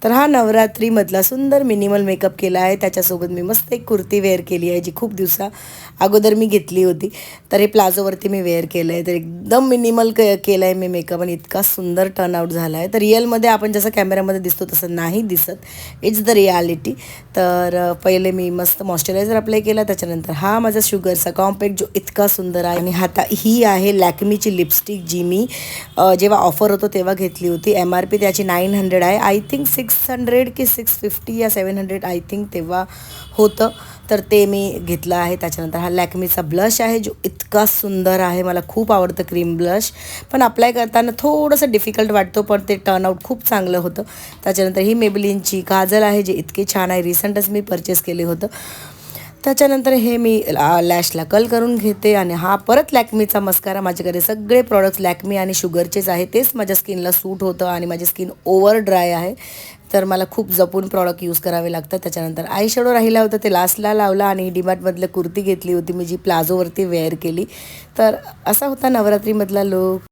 तर हा नवरात्रीमधला सुंदर मिनिमल मेकअप केला आहे. त्याच्यासोबत मी मस्त एक कुर्ती वेअर केली आहे, जी खूप दिवसा अगोदर मी घेतली होती. तर हे प्लाझोवरती मी वेअर केलं आहे. तर एकदम मिनिमल केलं आहे मी मेकअप आणि इतका सुंदर टर्नआउट झाला आहे. तर रिअलमध्ये आपण जसं कॅमेऱ्यामध्ये दिसतो तसं नाही दिसत. It's the reality. तर पहिले मी मस्त मॉइश्चरायझर अप्लाय केला. त्याच्यानंतर हा माझा शुगरचा कॉम्पॅक्ट जो इतका सुंदर आहे. आणि आता ही आहे लॅक्मीची लिपस्टिक, जी मी जेव्हा ऑफर होतो तेव्हा घेतली होती. MRP त्याची 900 आहे. आय थिंक 600 की 650 या 700 आय थिंक तेव्हा होतं. तर ते मी घेतलं आहे. त्याच्यानंतर हा लॅक्मीचा ब्लश आहे, जो इतका सुंदर आहे. मला खूप आवडतं क्रीम ब्लश, पण अप्लाय करताना थोडंसं डिफिकल्ट वाटतो, पण ते टर्नआउट खूप चांगलं होतं. त्याच्यानंतर ही मेबलिनची काजल आहे, जे इतकी छान आहे. रिसंटच मी परचेस केले होतं. त्याच्यानंतर हे मी लॅशला कल करून घेते. आणि हा परत लॅक्मीचा मस्कारा. माझ्याकडे सगळे प्रॉडक्ट्स लॅक्मी आणि शुगरचेच आहे. तेच माझ्या स्किनला सूट होतं आणि माझी स्किन ओव्हर ड्राय आहे, तर मला खूप जपून प्रॉडक्ट यूज करावे लागतात. त्याच्यानंतर आय शॅडो राहिला होता, ते लास्टला लावला. आणि डीमार्टमधलं कुर्ती घेतली होती मी, जी प्लाझोवरती वेअर केली. तर असा होता नवरात्रीमधला लूक.